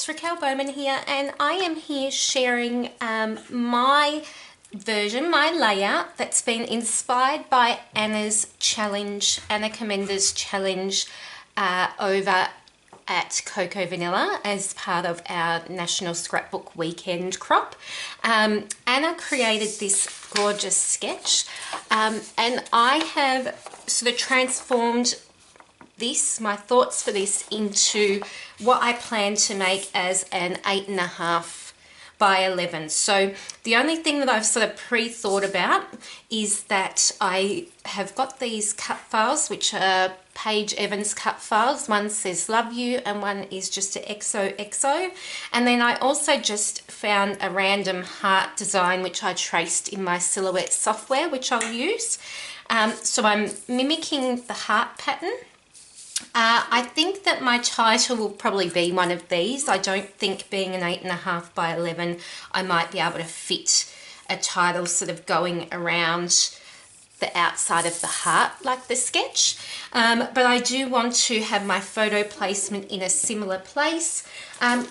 it's Raquel Bowman here, and I am here sharing my version, my layout that's been inspired by Anna's challenge, Anna Comenda's challenge over at Cocoa Vanilla as part of our National Scrapbook Weekend crop. Anna created this gorgeous sketch, and I have sort of transformed my thoughts for this into what I plan to make as an 8.5 by 11. So the only thing that I've sort of pre-thought about is that I have got these cut files, which are Paige Evans cut files. One says love you and one is just a XOXO. And then I also just found a random heart design which I traced in my Silhouette software, which I'll use. So I'm mimicking the heart pattern. I think that my title will probably be one of these. I don't think, being an 8.5 by 11, I might be able to fit a title sort of going around the outside of the heart like the sketch, but I do want to have my photo placement in a similar place. I'm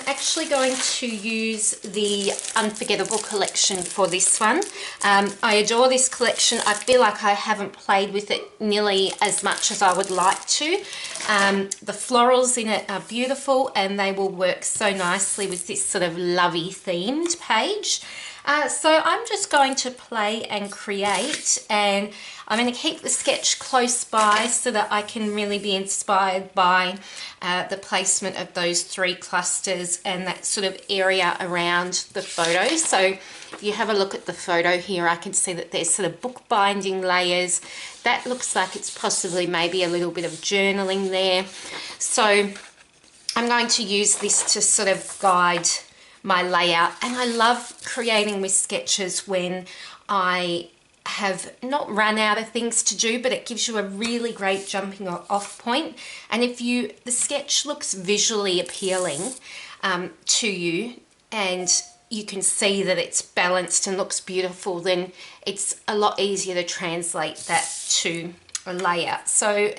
actually going to use the Unforgettable collection for this one. I adore this collection. I feel like I haven't played with it nearly as much as I would like to. The florals in it are beautiful and they will work so nicely with this sort of lovey themed page. So I'm just going to play and create, and I'm going to keep the sketch close by so that I can really be inspired by the placement of those 3 clusters and that sort of area around the photo. So if you have a look at the photo here, I can see that there's sort of bookbinding layers. That looks like it's possibly maybe a little bit of journaling there. So I'm going to use this to sort of guide my layout, and I love creating with sketches when I have not run out of things to do, but it gives you a really great jumping off point. And if the sketch looks visually appealing to you and you can see that it's balanced and looks beautiful, then it's a lot easier to translate that to a layout. So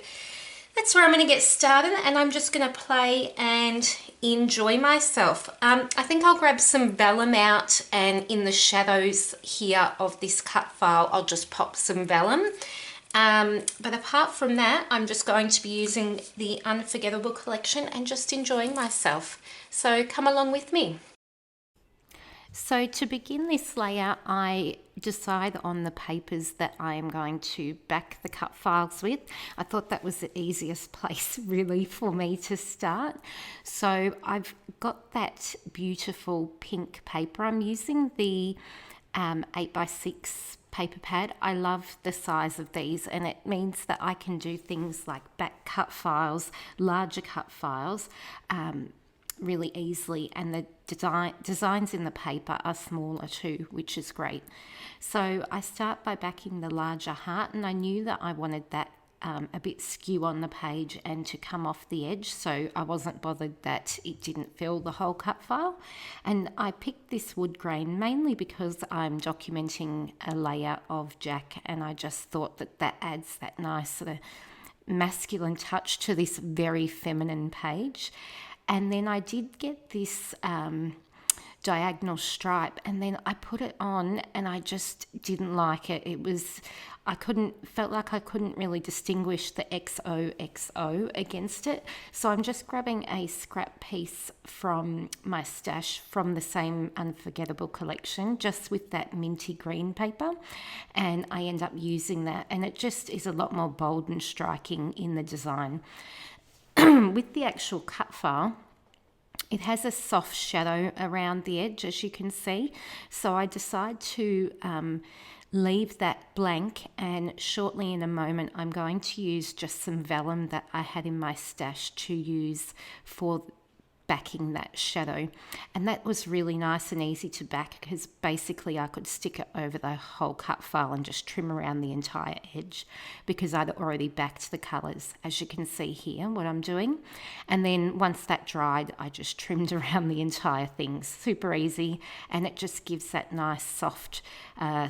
that's where I'm going to get started, and I'm just going to play and enjoy myself. I think I'll grab some vellum out, and in the shadows here of this cut file I'll just pop some vellum. But apart from that, I'm just going to be using the Unforgettable collection and just enjoying myself. So come along with me. So to begin this layout, I decide on the papers that I am going to back the cut files with. I thought that was the easiest place really for me to start. So I've got that beautiful pink paper. I'm using the 8x6 paper pad. I love the size of these, and it means that I can do things like back cut files, larger cut files, really easily, and the designs in the paper are smaller too, which is great. So I start by backing the larger heart, and I knew that I wanted that a bit skew on the page and to come off the edge, so I wasn't bothered that it didn't fill the whole cut file. And I picked this wood grain mainly because I'm documenting a layout of Jack, and I just thought that that adds that nice sort of masculine touch to this very feminine page. And then I did get this diagonal stripe, and then I put it on and I just didn't like it. Felt like I couldn't really distinguish the XOXO against it. So I'm just grabbing a scrap piece from my stash from the same Unforgettable collection, just with that minty green paper, and I end up using that, and it just is a lot more bold and striking in the design. With the actual cut file, it has a soft shadow around the edge, as you can see. So I decide to leave that blank, and shortly in a moment I'm going to use just some vellum that I had in my stash to use for backing that shadow. And that was really nice and easy to back because basically I could stick it over the whole cut file and just trim around the entire edge because I'd already backed the colours, as you can see here what I'm doing. And then once that dried, I just trimmed around the entire thing. Super easy, and it just gives that nice soft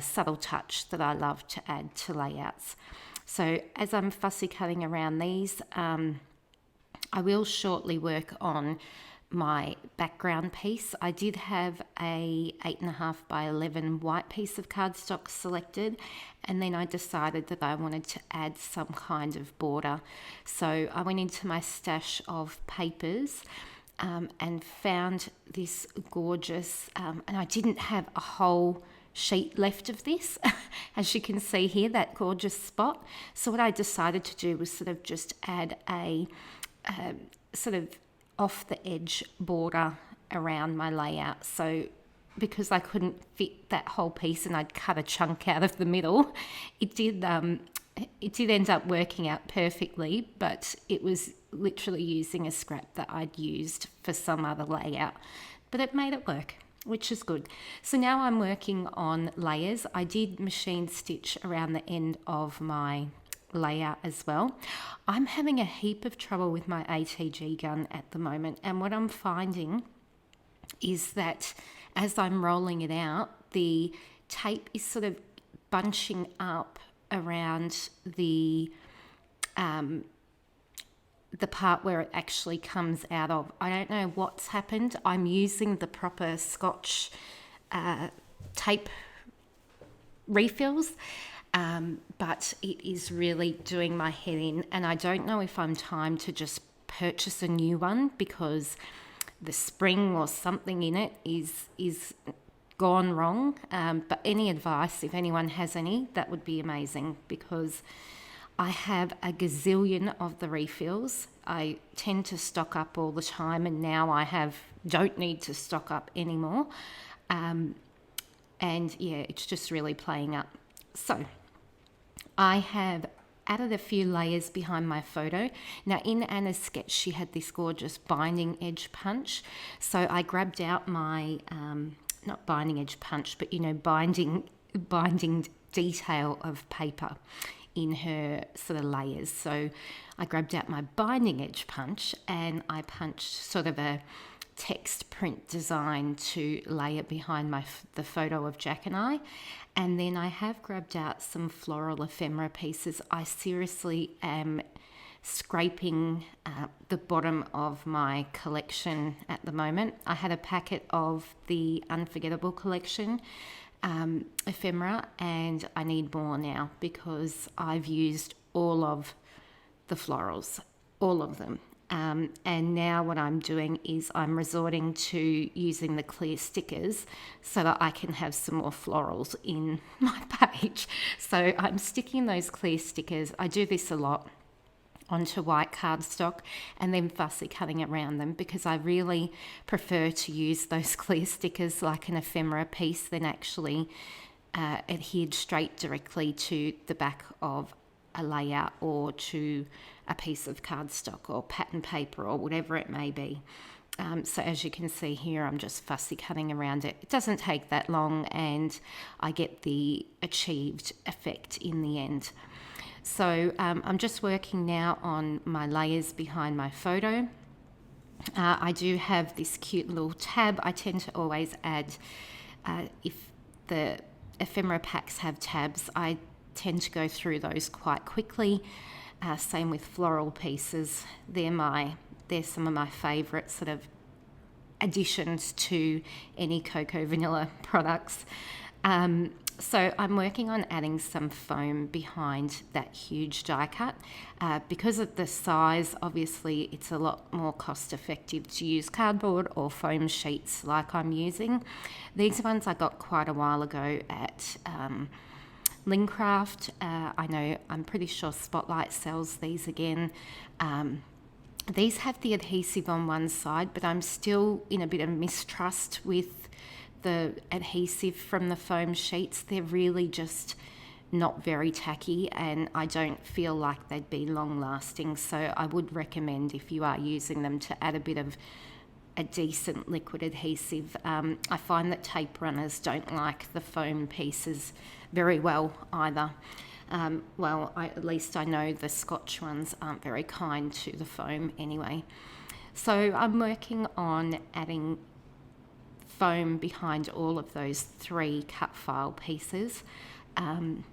subtle touch that I love to add to layouts. So as I'm fussy cutting around these, I will shortly work on my background piece. I did have a 8.5 by 11 white piece of cardstock selected, and then I decided that I wanted to add some kind of border. So I went into my stash of papers and found this gorgeous, and I didn't have a whole sheet left of this, as you can see here, that gorgeous spot. So what I decided to do was sort of just add a sort of off the edge border around my layout. So because I couldn't fit that whole piece and I'd cut a chunk out of the middle, it did end up working out perfectly, but it was literally using a scrap that I'd used for some other layout, but it made it work, which is good. So now I'm working on layers. I did machine stitch around the end of my layout as well. I'm having a heap of trouble with my ATG gun at the moment, and what I'm finding is that as I'm rolling it out, the tape is sort of bunching up around the part where it actually comes out of. I don't know what's happened. I'm using the proper Scotch tape refills, but it is really doing my head in, and I don't know if I'm time to just purchase a new one because the spring or something in it is gone wrong. But any advice, if anyone has any, that would be amazing, because I have a gazillion of the refills. I tend to stock up all the time, and now I don't need to stock up anymore. And yeah, it's just really playing up. So I have added a few layers behind my photo. Now in Anna's sketch, she had this gorgeous binding edge punch. So I grabbed out my, not binding edge punch, but binding detail of paper in her sort of layers. So I grabbed out my binding edge punch and I punched sort of a text print design to lay it behind the photo of Jack and I. And then I have grabbed out some floral ephemera pieces. I seriously am scraping the bottom of my collection at the moment. I had a packet of the Unforgettable collection ephemera, and I need more now because I've used all of the florals, all of them. And now what I'm doing is I'm resorting to using the clear stickers so that I can have some more florals in my page. So I'm sticking those clear stickers. I do this a lot onto white cardstock and then fussy cutting around them, because I really prefer to use those clear stickers like an ephemera piece than actually adhered straight directly to the back of a layout or to a piece of cardstock or pattern paper or whatever it may be. So as you can see here, I'm just fussy cutting around it. It doesn't take that long and I get the achieved effect in the end. So I'm just working now on my layers behind my photo. I do have this cute little tab. I tend to always add, if the ephemera packs have tabs, I tend to go through those quite quickly. Same with floral pieces. They're some of my favourite sort of additions to any Cocoa Vanilla products. So I'm working on adding some foam behind that huge die cut. Because of the size, obviously it's a lot more cost effective to use cardboard or foam sheets like I'm using. These ones I got quite a while ago at Lincraft. I'm pretty sure Spotlight sells these again. These have the adhesive on one side, but I'm still in a bit of mistrust with the adhesive from the foam sheets. They're really just not very tacky and I don't feel like they'd be long lasting. So I would recommend, if you are using them, to add a bit of a decent liquid adhesive. I find that tape runners don't like the foam pieces very well either. At least I know the Scotch ones aren't very kind to the foam anyway. So I'm working on adding foam behind all of those 3 cut file pieces. And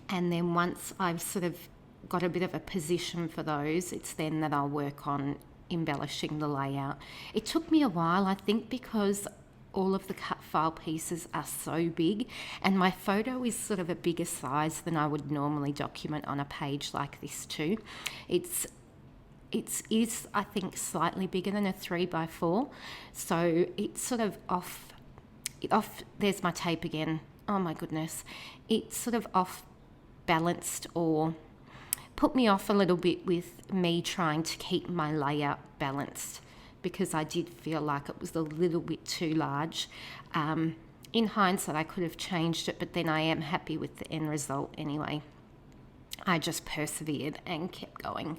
then once I've sort of got a bit of a position for those, it's then that I'll work on embellishing the layout. It took me a while, I think, because all of the cut file pieces are so big, and my photo is sort of a bigger size than I would normally document on a page like this too. It is, I think, slightly bigger than a 3x4, so it's sort of off. There's my tape again. Oh my goodness, it's sort of off balanced, or put me off a little bit with me trying to keep my layout balanced, because I did feel like it was a little bit too large. In hindsight, I could have changed it, but then I am happy with the end result anyway. I just persevered and kept going.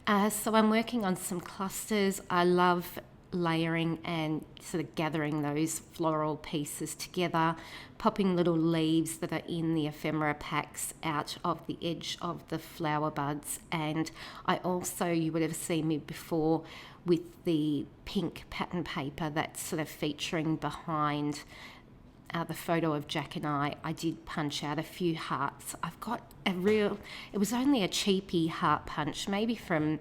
So I'm working on some clusters. I love layering and sort of gathering those floral pieces together, popping little leaves that are in the ephemera packs out of the edge of the flower buds. And I also, you would have seen me before with the pink pattern paper that's sort of featuring behind the photo of Jack and I did punch out a few hearts. I've got it was only a cheapy heart punch, maybe from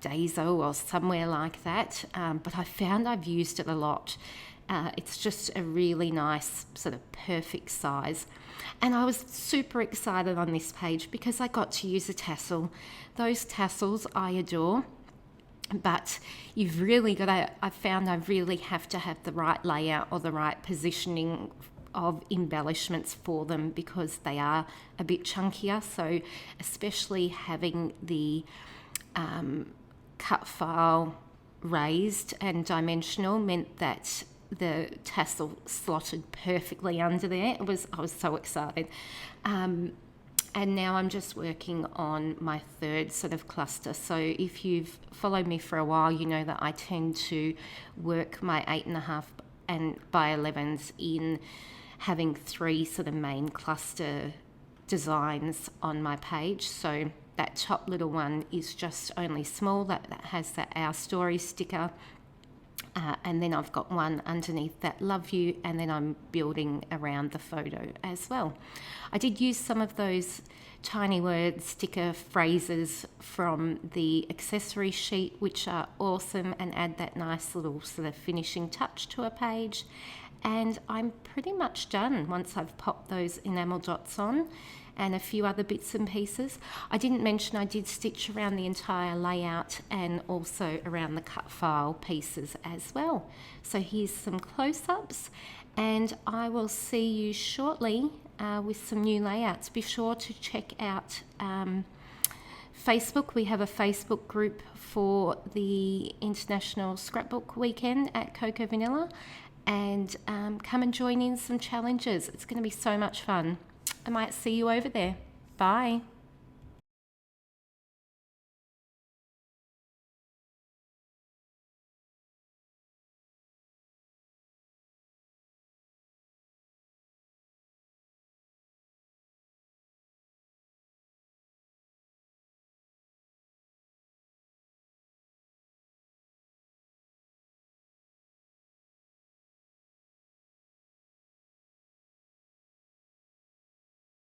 Daiso or somewhere like that, but I found I've used it a lot. It's just a really nice sort of perfect size. And I was super excited on this page because I got to use a tassel. Those tassels I adore. But you've really got to, I found I really have to have the right layout or the right positioning of embellishments for them, because they are a bit chunkier. So especially having the cut file raised and dimensional meant that the tassel slotted perfectly under there. I was so excited. And now I'm just working on my third sort of cluster. So if you've followed me for a while, you know that I tend to work my 8.5 and by 11s in having 3 sort of main cluster designs on my page. So that top little one is just only small, that has that Our Story sticker. And then I've got one underneath that Love You, and then I'm building around the photo as well. I did use some of those tiny word sticker phrases from the accessory sheet, which are awesome and add that nice little sort of finishing touch to a page. And I'm pretty much done once I've popped those enamel dots on and a few other bits and pieces. I didn't mention I did stitch around the entire layout and also around the cut file pieces as well. So here's some close-ups, and I will see you shortly with some new layouts. Be sure to check out Facebook. We have a Facebook group for the International Scrapbook Weekend at Cocoa Vanilla, and come and join in some challenges. It's going to be so much fun. I might see you over there. Bye.